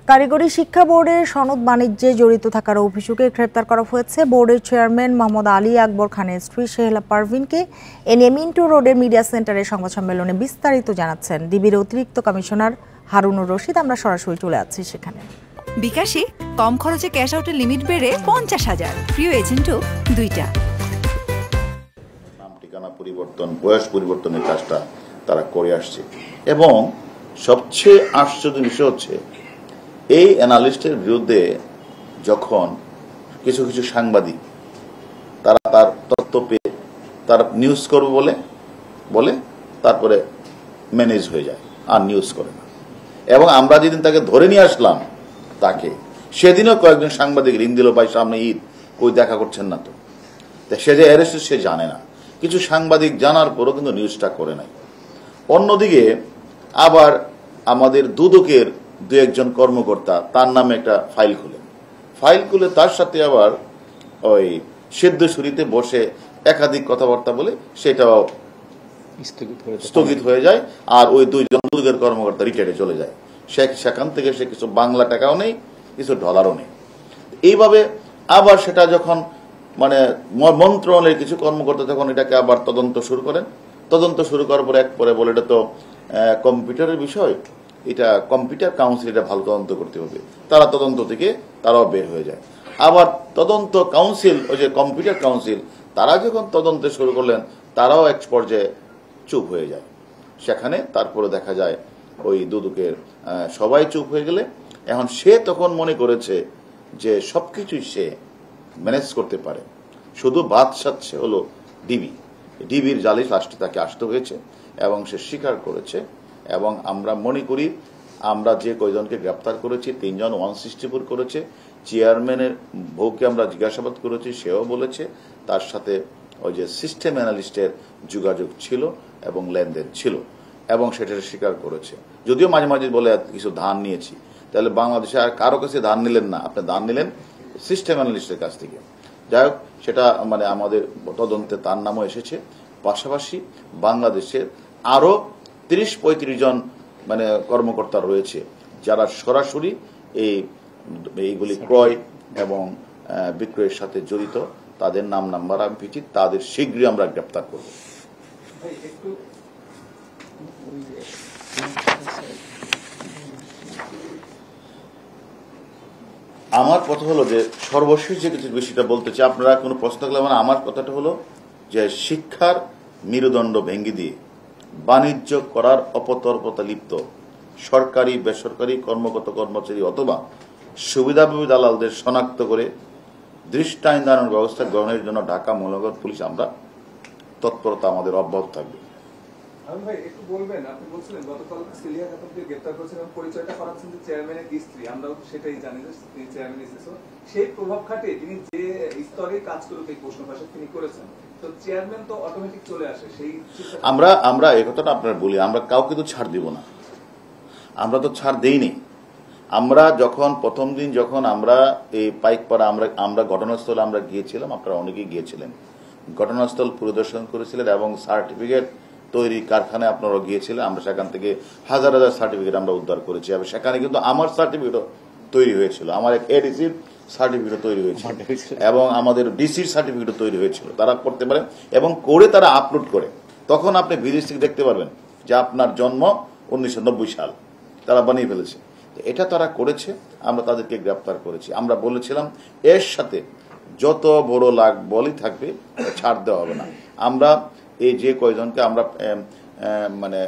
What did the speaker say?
কারিগরি শিক্ষা বোর্ডের সনদ বাণিজ্যে জড়িত থাকার অভিযোগে গ্রেপ্তার করা হয়েছে বোর্ডের চেয়ারম্যান মোহাম্মদ আলী আকবর খানের স্ত্রী শেহলা পারভিনকে। এ নিয়ে মিন্টু রোডের মিডিয়া সেন্টারে সংবাদ সম্মেলনে বিস্তারিত জানাচ্ছেন ডিবির অতিরিক্ত কমিশনার হারুনুর রশিদ। আমরা সরাসরি চলে যাচ্ছি সেখানে। বিকাশে কম খরচে ক্যাশ আউটের লিমিট বেড়ে 50,000, প্রিয় এজেন্টও 2টা। নাম ঠিকানা পরিবর্তন, বয়স পরিবর্তনের কাজটা তারা করে আসছে এবং সবচেয়ে আশ্চর্য বিষয় হচ্ছে এই অ্যানালিস্টের বিরুদ্ধে যখন কিছু কিছু সাংবাদিক তারা তার তথ্য পেয়ে তার নিউজ করবে বলে তারপরে ম্যানেজ হয়ে যায় আর নিউজ করে না। এবং আমরা যেদিন তাকে ধরে নিয়ে আসলাম তাকে সেদিনও কয়েকজন সাংবাদিক রিং দিল, ভাই সামনে ঈদ, কই দেখা করছেন না তো। সে যে অ্যারেস্ট সে জানে না, কিছু সাংবাদিক জানার পরও কিন্তু নিউজটা করে নাই। অন্যদিকে আবার আমাদের দুদকের দু একজন কর্মকর্তা তার নামে একটা ফাইল খুলে তার সাথে আবার ওই সিদ্ধেশ্বরীতে বসে একাধিক কথাবার্তা বলে সেটাও স্থগিত হয়ে যায়। আর ওই দুইজন দুদকের কর্মকর্তা রিটায়ারে চলে যায়। সেখান থেকে সে কিছু বাংলা টাকাও নেই, কিছু ডলারও নেই। এইভাবে আবার সেটা যখন মানে মন্ত্রণালয়ের কিছু কর্মকর্তা যখন এটাকে আবার তদন্ত শুরু করার পরে পরে বলে এটা তো কম্পিউটারের বিষয়, এটা কম্পিউটার কাউন্সিল এটা ভালো তদন্ত করতে হবে, তারা তদন্ত থেকে তারাও বের হয়ে যায়। আবার তদন্ত কাউন্সিল, ওই যে কম্পিউটার কাউন্সিল, তারা যখন তদন্ত শুরু করলেন তারাও এক পর্যায়ে চুপ হয়ে যায়। সেখানে তারপরে দেখা যায় ওই দুদকের সবাই চুপ হয়ে গেলে এখন সে তখন মনে করেছে যে সবকিছুই সে ম্যানেজ করতে পারে, শুধু বাদ সাচ্ছে হলো ডিবির জালে লাস্টে তাকে আসতে হয়েছে এবং সে স্বীকার করেছে। এবং আমরা মনে করি আমরা যে কয়জনকে গ্রেপ্তার করেছি 3 জন 164 করেছে। চেয়ারম্যানের বউকে আমরা জিজ্ঞাসাবাদ করেছি, সেও বলেছে তার সাথে ওই যে সিস্টেম অ্যানালিস্টের যোগাযোগ ছিল এবং লেনদেন ছিল এবং সেটা স্বীকার করেছে। যদিও মাঝে মাঝে বলে কিছু ধান নিয়েছি, তাহলে বাংলাদেশে আর কারো কাছে ধান নিলেন না, আপনি ধান নিলেন সিস্টেম অ্যানালিস্টের কাছ থেকে। যাই হোক, সেটা মানে আমাদের তদন্তে তার নামও এসেছে। পাশাপাশি বাংলাদেশের আরো 30-35 জন মানে কর্মকর্তা রয়েছে যারা সরাসরি এইগুলি ক্রয় এবং বিক্রয়ের সাথে জড়িত। তাদের নাম নাম্বার আমি পেয়েছি, তাদের শীঘ্রই আমরা গ্রেপ্তার করব। আমার কথা হলো যে সর্বশেষ যে কিছু বিষয়টা বলতে চাই, আপনারা কোনো প্রশ্ন করলে মানে আমার কথাটা হলো যে শিক্ষার মেরুদণ্ড ভেঙে দিয়ে বাণিজ্য করার অপতর্কতা লিপ্ত সরকারি বেসরকারি কর্মচারী অথবা সুবিধাভোগী দালালদের শনাক্ত করে দৃষ্টান্তমূলক ব্যবস্থা গ্রহণের জন্য ঢাকা মহানগর পুলিশ আমরা তৎপরতা আমাদের অব্যাহত থাকবে। ভাই একটু বলবেন, আপনি বলছিলেন গতকাল সিলিয়া খাতুনকে গ্রেফতার করেছেন এবং পরিচয়টা করাচ্ছেন যে চেয়ারম্যানের স্ত্রী, আমরাও সেটাই জানি যে তিনি চেয়ারম্যান এসেছেন। সেই প্রভাব খাটিয়ে তিনি যে স্তরে কাজ করুক এই প্রশ্ন পাশে তিনি করেছেন, তো চেয়ারম্যান তো অটোমেটিক চলে আসে সেই। আমরা এই কথাটা আপনার বলি, আমরা কাউকে তো ছাড় দিব না, আমরা তো ছাড় দেইনি। আমরা যখন প্রথম দিন যখন আমরা এই পাইকপাড়া আমরা ঘটনাস্থলে আমরা গিয়েছিলাম, আপনারা অনেকেই গিয়েছিলেন, ঘটনাস্থল পরিদর্শন করেছিলেন এবং সার্টিফিকেট তৈরি কারখানায় আপনারা গিয়েছিলেন। আমরা সেখান থেকে হাজার হাজার সার্টিফিকেট আমরা উদ্ধার করেছি এবং সেখানে কিন্তু আমার সার্টিফিকেটও তৈরি হয়েছিল, আমার এক এডিসির সার্টিফিকেট তৈরি হয়েছিল এবং আমাদের ডিসির সার্টিফিকেট তৈরি হয়েছিল। তারা করতে পারে এবং করে তারা আপলোড করে, তখন আপনি ভিডিও থেকে দেখতে পারবেন যে আপনার জন্ম 1990 সাল, তারা বানিয়ে ফেলেছে। এটা তারা করেছে, আমরা তাদেরকে গ্রেপ্তার করেছি। আমরা বলেছিলাম এর সাথে যত বড় বলই থাকবে ছাড় দেওয়া হবে না। আমরা এই যে কয়জনকে আমরা মানে